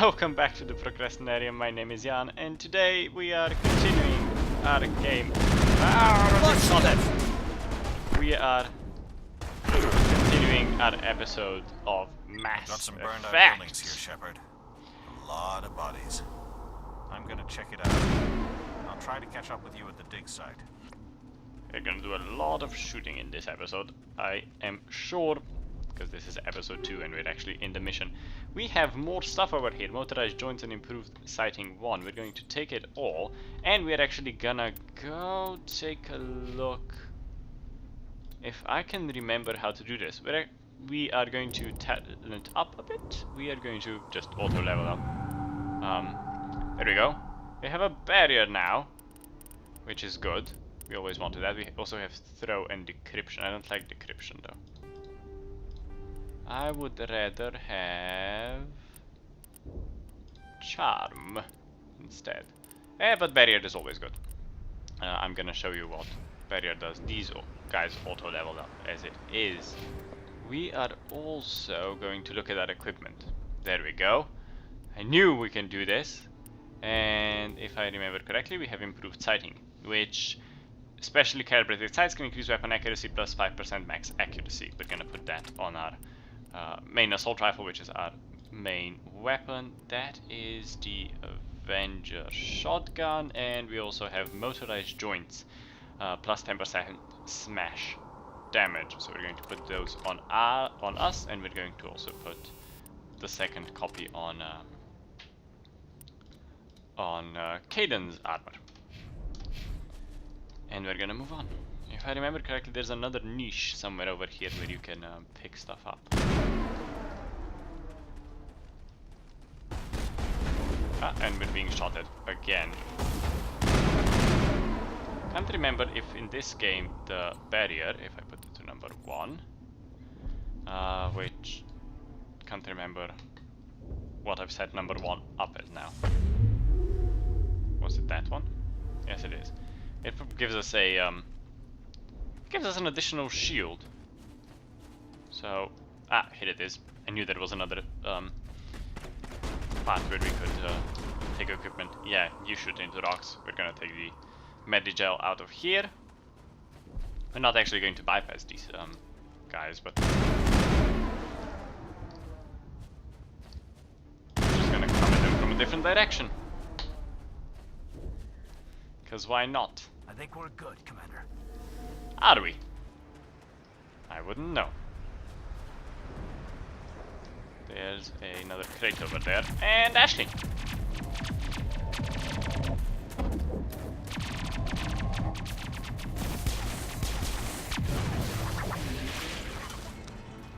Welcome back to the Procrastinarium. My name is Jan, and today we are continuing our game. We are continuing our episode of Mass Got some burned out Effect. buildings here, Shepard. A lot of bodies. I'm gonna check it out. I'll try to catch up with you at the dig site. We're gonna do a lot of shooting in this episode, I am sure, because this is episode 2 and we're actually in the mission. We have more stuff over here, motorized joints and improved sighting 1. We're going to take it all, and we're actually gonna go take a look. If I can remember how to do this, we are going to talent up a bit. We are going to just auto level up. There we go. We have a barrier now, which is good. We always wanted that. We also have throw and decryption. I don't like decryption though. I would rather have charm instead. But barrier is always good. I'm gonna show you what barrier does. These guys auto level up as it is. We are also going to look at our equipment. There we go. I knew we can do this. And if I remember correctly, we have improved sighting, which specially calibrated sights can increase weapon accuracy plus 5% max accuracy. We're gonna put that on our main assault rifle, which is our main weapon. That is the Avenger shotgun, and we also have motorized joints plus 10% smash damage. So we're going to put those on us, and we're going to also put the second copy on Caden's armor. And we're gonna move on. If I remember correctly, there's another niche somewhere over here where you can pick stuff up. And we're being shot at again. Can't remember if in this game the barrier, if I put it to number 1, which can't remember what I've set number 1 up as now. Was it that one? Yes, it is. It gives us a gives us an additional shield. So here it is. I knew there was another part where we could take equipment. Yeah, you shoot into rocks. We're gonna take the Medigel out of here. We're not actually going to bypass these guys, but we're just gonna come at them from a different direction. Because why not? I think we're good, Commander. Are we? I wouldn't know. There's another crate over there. And Ashley!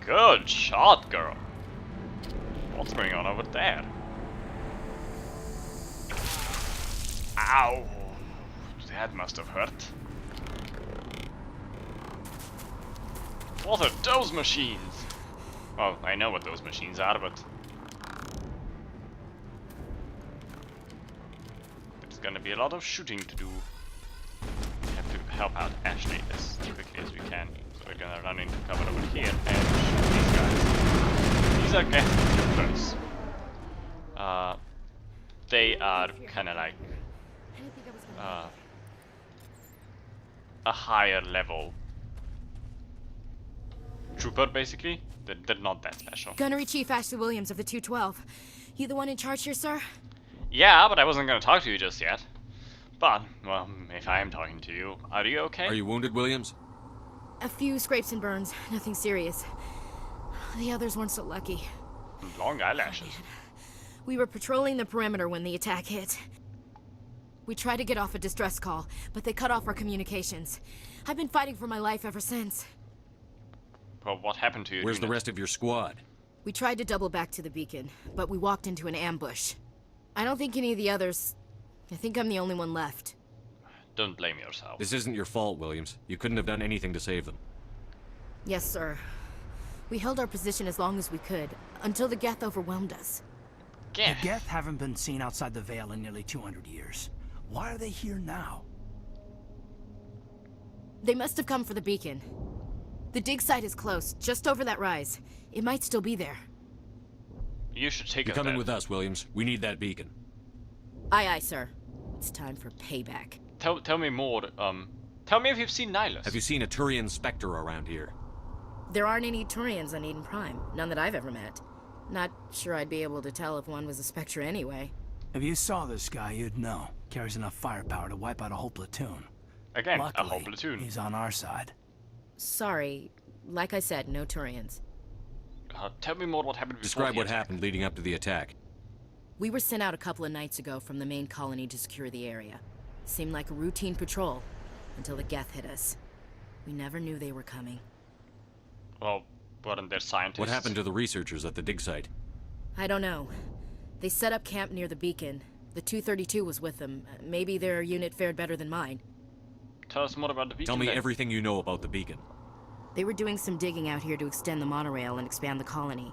Good shot, girl! What's going on over there? Ow! That must have hurt. What are those machines? Well, I know what those machines are, but there's gonna be a lot of shooting to do. We have to help out Ashley as quickly as we can. So we're gonna run into cover over here and shoot these guys. These are gas troopers. They are kinda like a higher level trooper, basically. They're not that special. Gunnery Chief Ashley Williams of the 212. You the one in charge here, sir? Yeah, but I wasn't gonna talk to you just yet. But, well, if I am talking to you, are you okay? Are you wounded, Williams? A few scrapes and burns, nothing serious. The others weren't so lucky. Long eyelashes. We were patrolling the perimeter when the attack hit. We tried to get off a distress call, but they cut off our communications. I've been fighting for my life ever since. Well, what happened to you? Where's the rest of your squad? We tried to double back to the beacon, but we walked into an ambush. I don't think any of the others... I think I'm the only one left. Don't blame yourself. This isn't your fault, Williams. You couldn't have done anything to save them. Yes, sir. We held our position as long as we could, until the Geth overwhelmed us. The Geth haven't been seen outside the Veil in nearly 200 years. Why are they here now? They must have come for the beacon. The dig site is close, just over that rise. It might still be there. You should take You're us coming there. with us, Williams. We need that beacon. Aye, aye, sir. It's time for payback. Tell me more. Tell me if you've seen Nidus. Have you seen a Turian Spectre around here? There aren't any Turians on Eden Prime. None that I've ever met. Not sure I'd be able to tell if one was a Spectre anyway. If you saw this guy, you'd know. Carries enough firepower to wipe out a whole platoon. Again, Luckily, a whole platoon. he's on our side. Sorry. Like I said, no Turians. Tell me more what happened before Describe the what attack. happened leading up to the attack. We were sent out a couple of nights ago from the main colony to secure the area. Seemed like a routine patrol, until the Geth hit us. We never knew they were coming. Well, weren't there scientists? What happened to the researchers at the dig site? I don't know. They set up camp near the beacon. The 232 was with them. Maybe their unit fared better than mine. Tell us more about the beacon. Tell me then. everything you know about the beacon. They were doing some digging out here to extend the monorail and expand the colony.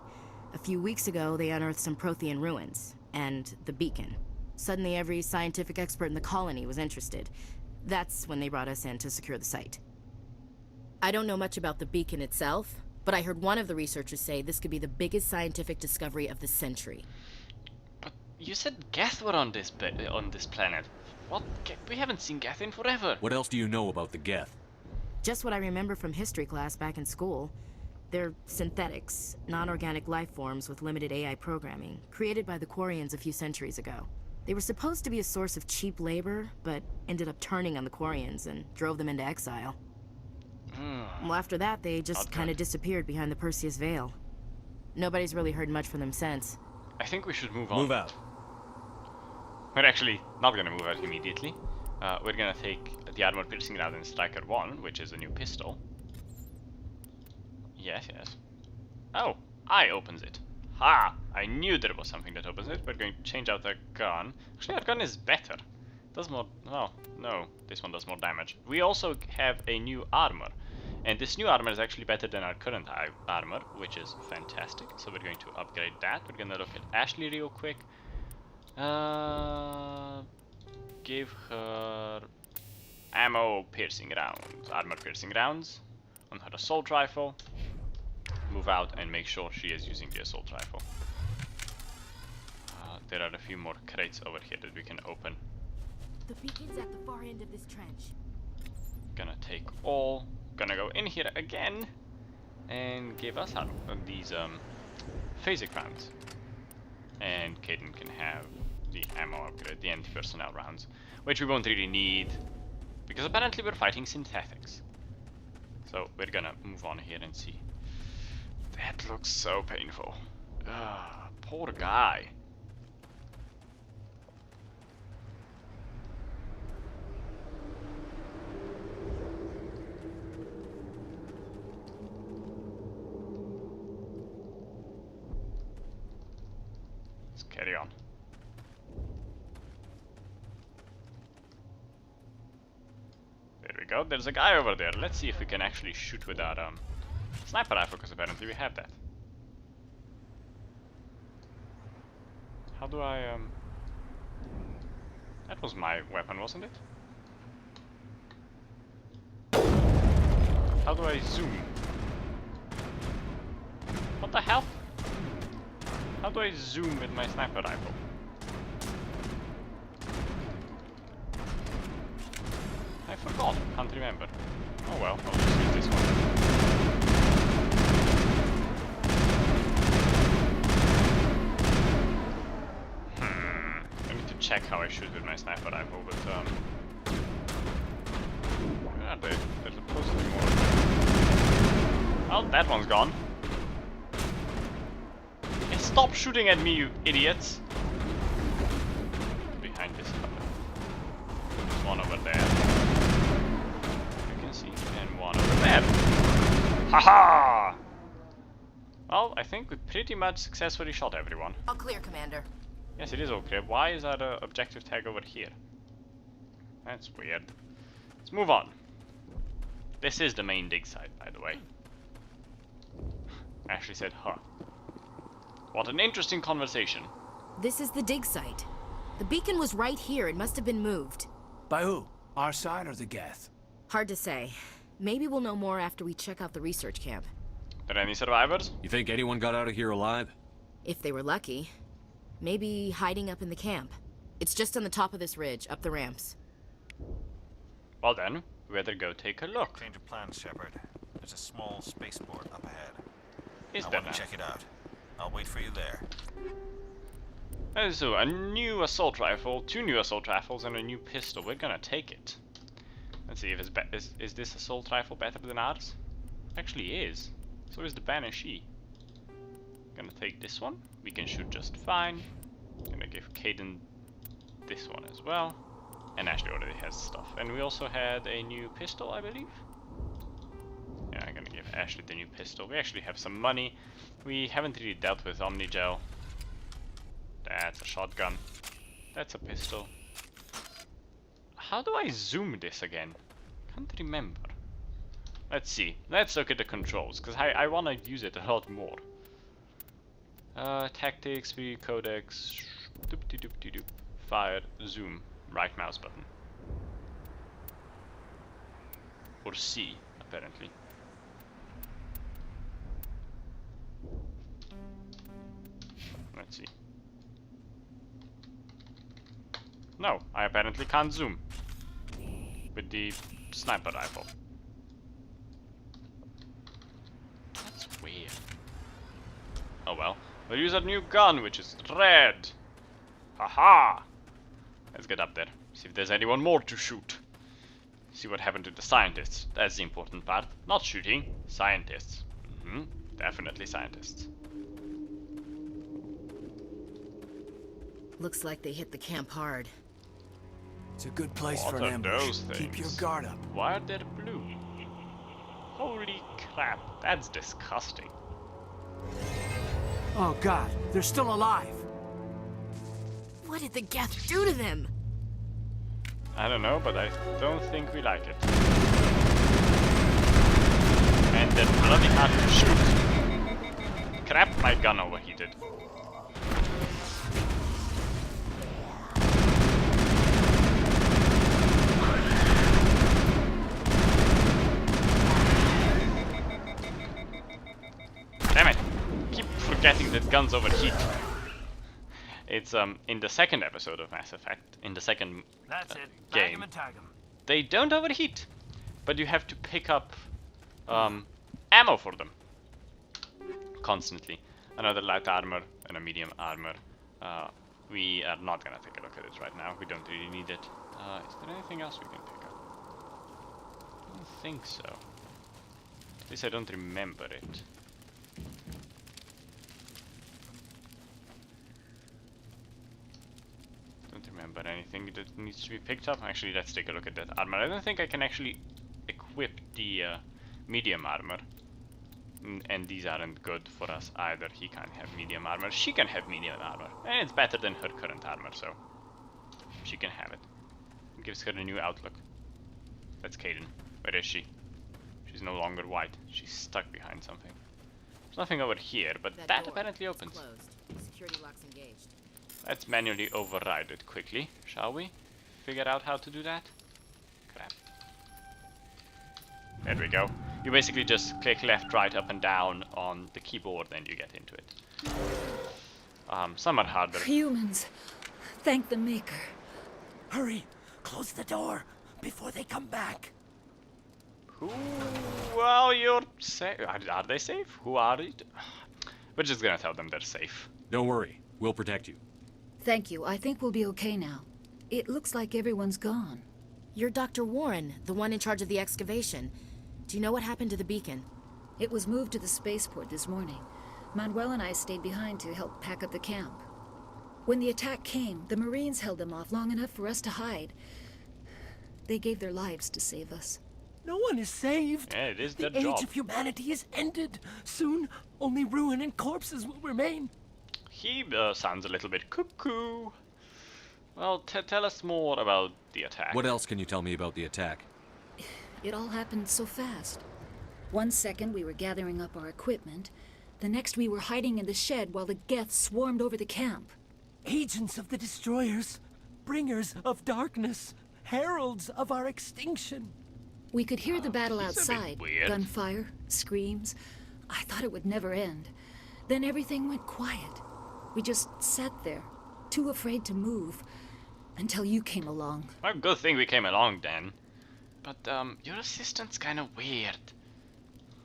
A few weeks ago, they unearthed some Prothean ruins, and the beacon. Suddenly, every scientific expert in the colony was interested. That's when they brought us in to secure the site. I don't know much about the beacon itself, but I heard one of the researchers say this could be the biggest scientific discovery of the century. But you said Geth were on this planet. What? We haven't seen Geth in forever. What else do you know about the Geth? Just what I remember from history class back in school. They're synthetics, non-organic life forms with limited AI programming, created by the Quarians a few centuries ago. They were supposed to be a source of cheap labor, but ended up turning on the Quarians and drove them into exile. Well, after that, they just kind of disappeared behind the Perseus Veil. Nobody's really heard much from them since. I think we should move on. Move out. We're actually not gonna move out immediately. We're gonna take the armor-piercing round in Striker 1, which is a new pistol. Yes, yes. Oh, I opens it. Ha! I knew there was something that opens it. We're going to change out our gun. Actually, our gun is better. Does more... Oh, no. This one does more damage. We also have a new armor. And this new armor is actually better than our current armor, which is fantastic. So we're going to upgrade that. We're going to look at Ashley real quick. Give her ammo-piercing rounds. Armor-piercing rounds on her assault rifle. Move out and make sure she is using the assault rifle. There are a few more crates over here that we can open. The beacon's at the far end of this trench. Gonna take all. Gonna go in here again and give us these phasic rounds. And Caden can have the ammo upgrade, the anti-personnel rounds, which we won't really need because apparently we're fighting synthetics. So we're gonna move on here and see. That looks so painful. Poor guy. Let's carry on. There we go. There's a guy over there. Let's see if we can actually shoot with our sniper rifle, because apparently we have that. How do I That was my weapon, wasn't it? How do I zoom? What the hell? How do I zoom with my sniper rifle? I forgot. Can't remember. Oh well, I'll just use this one. I need to check how I shoot with my sniper rifle, but where are they? There's supposed to be more. Well, that one's gone. Hey, stop shooting at me, you idiots! Behind this cover. There's one over there. You can see, and one over there. Haha! Well, I think we pretty much successfully shot everyone. All clear, Commander. Yes, it is all clear. Why is that objective tag over here? That's weird. Let's move on. This is the main dig site, by the way. Ashley said, huh. What an interesting conversation. This is the dig site. The beacon was right here. It must have been moved. By who? Our side or the Geth? Hard to say. Maybe we'll know more after we check out the research camp. Are there any survivors? You think anyone got out of here alive? If they were lucky. Maybe hiding up in the camp. It's just on the top of this ridge, up the ramps. Well then, we better go take a look. Change of plans, Shepard. There's a small spaceport up ahead. Is I there want to now? check it out. I'll wait for you there. So, a new assault rifle, 2 new assault rifles, and a new pistol. We're gonna take it. Let's see if it's is this assault rifle better than ours? Actually is. So is the Banshee. Gonna take this one. We can shoot just fine. Gonna give Caden this one as well. And Ashley already has stuff. And we also had a new pistol, I believe. Yeah, I'm gonna give Ashley the new pistol. We actually have some money. We haven't really dealt with Omnigel. That's a shotgun. That's a pistol. How do I zoom this again? Can't remember. Let's see. Let's look at the controls, because I want to use it a lot more. Tactics, speed, codex, doop-de-doop-de-doop. Fire, zoom, right mouse button. Or C, apparently. Let's see. No, I apparently can't zoom with the sniper rifle. That's weird. Oh well. We'll use our new gun, which is red. Haha! Let's get up there. See if there's anyone more to shoot. See what happened to the scientists. That's the important part. Not shooting, scientists. Definitely scientists. Looks like they hit the camp hard. It's a good place What for an are ambush. those Keep your things? guard up. Why are they blue? Holy crap, that's disgusting. Oh God, they're still alive. What did the Geth do to them? I don't know, but I don't think we like it. And they're bloody hard to shoot. Crap, my gun overheated. Damn it! Keep forgetting that guns overheat. It's in the second episode of Mass Effect, in the second That's it. game. Bag 'em and tag 'em. They don't overheat, but you have to pick up ammo for them constantly. Another light armor and a medium armor. We are not gonna take a look at it right now. We don't really need it. Is there anything else we can pick up? I don't think so. At least I don't remember it. Don't remember anything that needs to be picked up. Actually, let's take a look at that armor. I don't think I can actually equip the medium armor. And these aren't good for us either. He can't have medium armor. She can have medium armor. And it's better than her current armor, so she can have it. It gives her a new outlook. That's Caden. Where is she? She's no longer white. She's stuck behind something. There's nothing over here, but that door apparently is opens. closed. Security lock's engaged. Let's manually override it quickly, shall we? Figure out how to do that? Crap. There we go. You basically just click left, right, up and down on the keyboard and you get into it. Some are harder. Humans, thank the Maker. Hurry, close the door before they come back. Who? Well, you're safe. Are they safe? Who are it? We're just gonna tell them they're safe. Don't worry. We'll protect you. Thank you. I think we'll be okay now. It looks like everyone's gone. You're Dr. Warren, the one in charge of the excavation. Do you know what happened to the beacon? It was moved to the spaceport this morning. Manuel and I stayed behind to help pack up the camp. When the attack came, the Marines held them off long enough for us to hide. They gave their lives to save us. No one is saved. Yeah, it is The their job. age of humanity is ended. Soon, only ruin and corpses will remain. He sounds a little bit cuckoo. Well, tell us more about the attack. What else can you tell me about the attack? It all happened so fast. One second we were gathering up our equipment. The next we were hiding in the shed while the Geth swarmed over the camp. Agents of the destroyers, bringers of darkness, heralds of our extinction. We could hear the battle he's a bit outside. weird. Gunfire, screams. I thought it would never end. Then everything went quiet. We just sat there, too afraid to move, until you came along. Well, good thing we came along then. But, your assistant's kinda weird.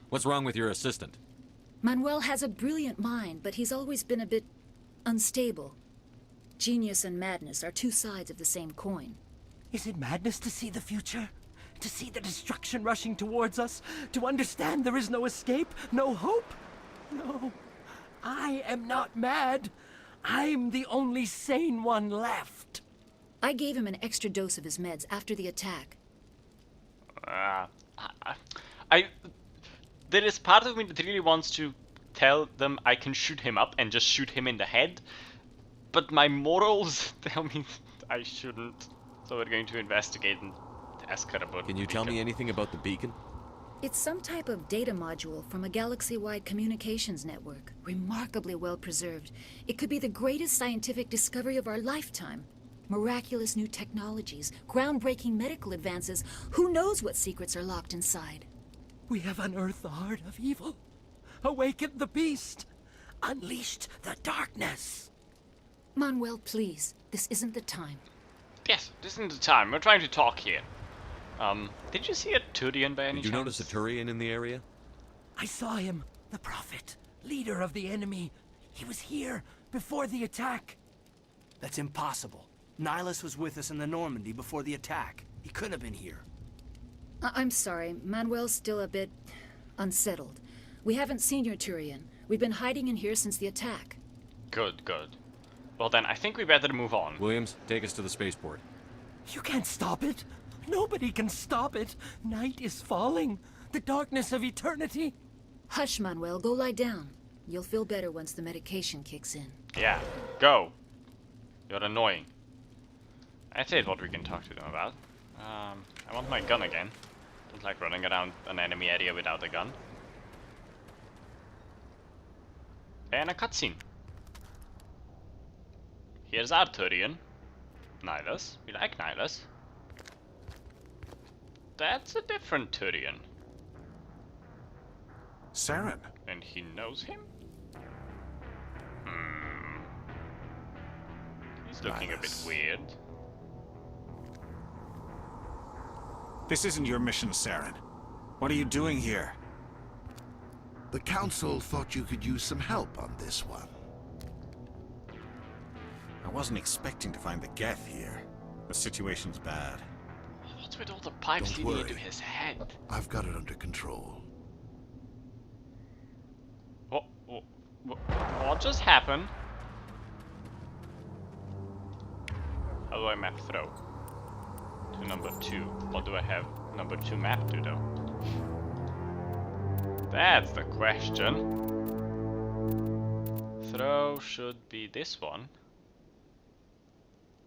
What's wrong with your assistant? Manuel has a brilliant mind, but he's always been a bit unstable. Genius and madness are two sides of the same coin. Is it madness to see the future? To see the destruction rushing towards us? To understand there is no escape? No hope? No. I am not mad. I'm the only sane one left. I gave him an extra dose of his meds after the attack. There is part of me that really wants to tell them I can shoot him up and just shoot him in the head, but my morals tell me I shouldn't. So we're going to investigate and ask her about. Can you tell me anything about the beacon? It's some type of data module from a galaxy-wide communications network. Remarkably well preserved. It could be the greatest scientific discovery of our lifetime. Miraculous new technologies, groundbreaking medical advances. Who knows what secrets are locked inside? We have unearthed the heart of evil, awakened the beast, unleashed the darkness. Manuel, please. This isn't the time. Yes, this isn't the time. We're trying to talk here. Did you see a Turian by any Did you chance? notice a Turian in the area? I saw him, the prophet, leader of the enemy. He was here before the attack. That's impossible. Nidus was with us in the Normandy before the attack. He couldn't have been here. I'm sorry. Manuel's still a bit unsettled. We haven't seen your Turian. We've been hiding in here since the attack. Good, good. Well then, I think we better move on. Williams, take us to the spaceport. You can't stop it. Nobody can stop it. Night is falling. The darkness of eternity. Hush, Manuel. Go lie down. You'll feel better once the medication kicks in. Yeah, go. You're annoying. That's it, what we can talk to them about. I want my gun again. Don't like running around an enemy area without a gun. And a cutscene. Here's our Turian. Nidus. We like Nidus. That's a different Turian. Saren. And he knows him? He's looking a bit Nidus. weird. This isn't your mission, Saren. What are you doing here? The Council thought you could use some help on this one. I wasn't expecting to find the Geth here. The situation's bad. What's with all the pipes Don't leading into worry. his head? I've got it under control. What just happened? How do I map throw? To number 2. What do I have number 2 map to though? That's the question. Throw should be this one.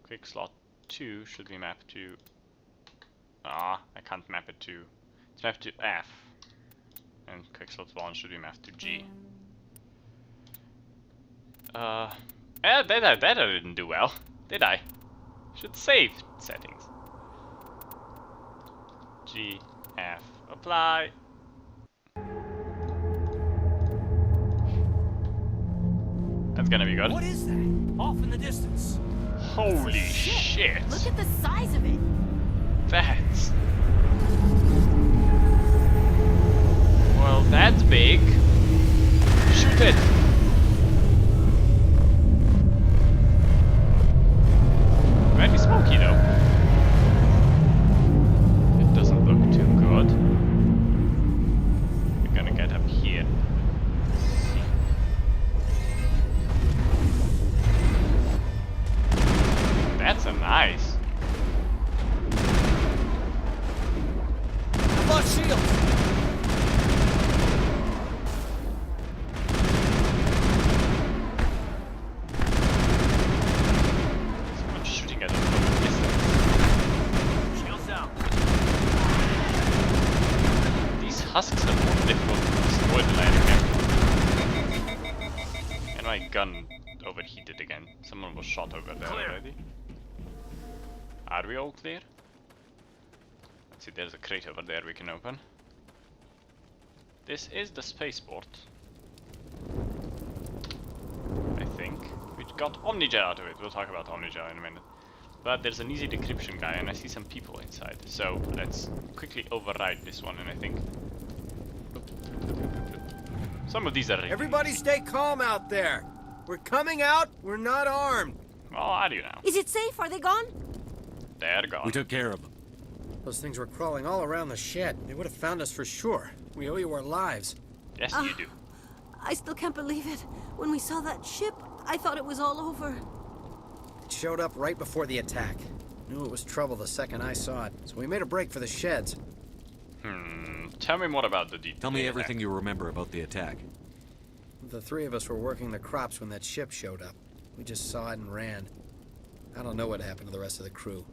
Quick slot 2 should be mapped to... I can't map it to... It's mapped to F. And quick slot 1 should be mapped to G. That I didn't do well, did I? Should save settings. G, F, apply. That's gonna be good. What is that? Off in the distance. Holy shit! Look at the size of it. That's... Well, that's big. Shoot it! Very smoky though. It doesn't look too good. We're gonna get up here. That's a nice. Lost shields. Someone's shooting at us from a distance. Shields down. These husks are more difficult to destroy than I remember. And my gun overheated again. Someone was shot over there already. Are we all clear? Let's see, there's a crate over there we can open. This is the spaceport. I think. got Omnigel out of it. We'll talk about Omnigel in a minute. But there's an easy decryption guy, and I see some people inside. So let's quickly override this one, and I think some of these are really Everybody easy. stay calm out there. We're coming out. We're not armed. Well, how do you know? Is it safe? Are they gone? They're gone. We took care of them. Those things were crawling all around the shed. They would have found us for sure. We owe you our lives. Yes, you do. I still can't believe it. When we saw that ship, I thought it was all over. It showed up right before the attack. Knew it was trouble the second I saw it, so we made a break for the sheds. Tell me more about the details. Tell me everything you remember about the attack. The three of us were working the crops when that ship showed up. We just saw it and ran. I don't know what happened to the rest of the crew.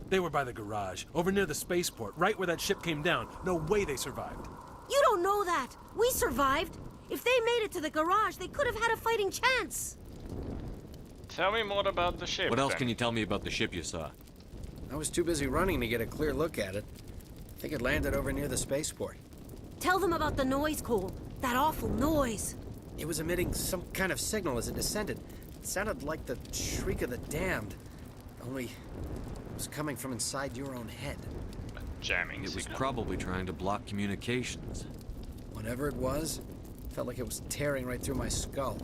They were by the garage, over near the spaceport, right where that ship came down. No way they survived. You don't know that. We survived. If they made it to the garage, they could have had a fighting chance. Tell me more about the ship. What else then. can you tell me about the ship you saw? I was too busy running to get a clear look at it. I think it landed over near the spaceport. Tell them about the noise, Cole. That awful noise. It was emitting some kind of signal as it descended. It sounded like the shriek of the damned. Only it was coming from inside your own head. Jamming It was signal. probably trying to block communications. Whatever it was, felt like it was tearing right through my skull.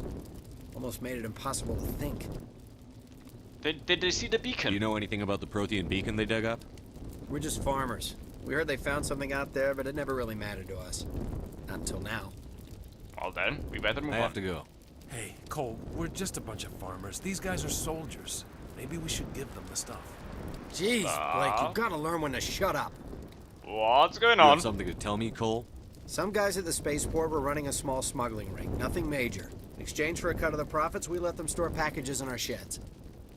Almost made it impossible to think. Did they see the beacon? Do you know anything about the Protean beacon they dug up? We're just farmers. We heard they found something out there, but it never really mattered to us. Not until now. Well then, we better move I on. have to go. Hey, Cole, we're just a bunch of farmers. These guys are soldiers. Maybe we should give them the stuff. Jeez, Blake, you gotta learn when to shut up. What's going You on? have something to tell me, Cole? Some guys at the spaceport were running a small smuggling ring, nothing major. In exchange for a cut of the profits, we let them store packages in our sheds.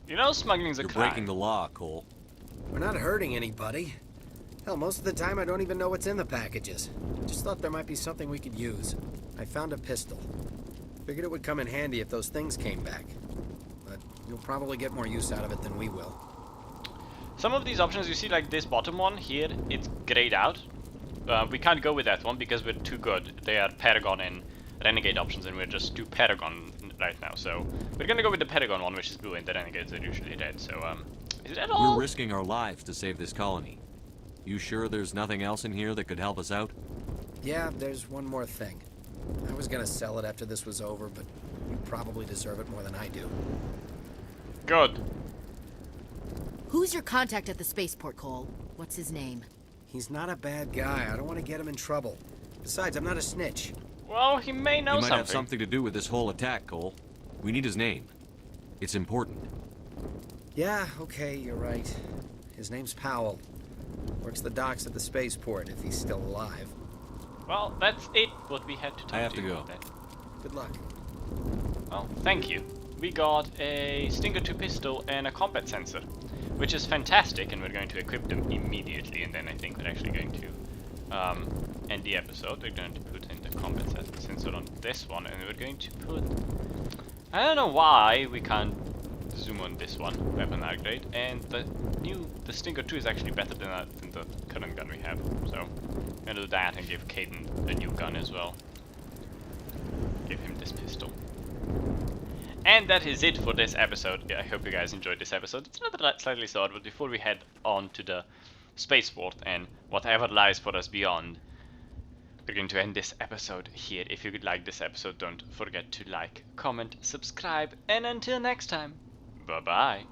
You know smuggling's a You're crime. breaking the law, Cole. We're not hurting anybody. Hell, most of the time I don't even know what's in the packages. Just thought there might be something we could use. I found a pistol. Figured it would come in handy if those things came back. But you'll probably get more use out of it than we will. Some of these options you see, like this bottom one here, it's grayed out. We can't go with that one because we're too good. They are Paragon and Renegade options, and we're just too Paragon right now. So we're gonna go with the Paragon one, which is blue, and the Renegades are usually red. So is that all? We're risking our lives to save this colony. You sure there's nothing else in here that could help us out? Yeah, there's one more thing. I was gonna sell it after this was over, but you probably deserve it more than I do. Good. Who's your contact at the spaceport, Cole? What's his name? He's not a bad guy. I don't want to get him in trouble. Besides, I'm not a snitch. Well, he may know He might something. have something to do with this whole attack, Cole. We need his name. It's important. Yeah, okay, you're right. His name's Powell. Works the docks at the spaceport, if he's still alive. Well, that's it. What we had to talk I have to to you go. about that. Good luck. Well, thank you. We got a Stinger 2 pistol and a combat sensor, which is fantastic, and we're going to equip them immediately, and then I think we're actually going to end the episode. We're going to put in the combat sensor on this one, and we're going to put... I don't know why we can't zoom on this one, weapon upgrade, and the Stinger 2 is actually better than the current gun we have, so I'm gonna do that and give Caden a new gun as well. Give him this pistol. And that is it for this episode. I hope you guys enjoyed this episode. It's rather slightly short, but before we head on to the spaceport and whatever lies for us beyond, we're going to end this episode here. If you could like this episode, don't forget to like, comment, subscribe, and until next time, bye-bye.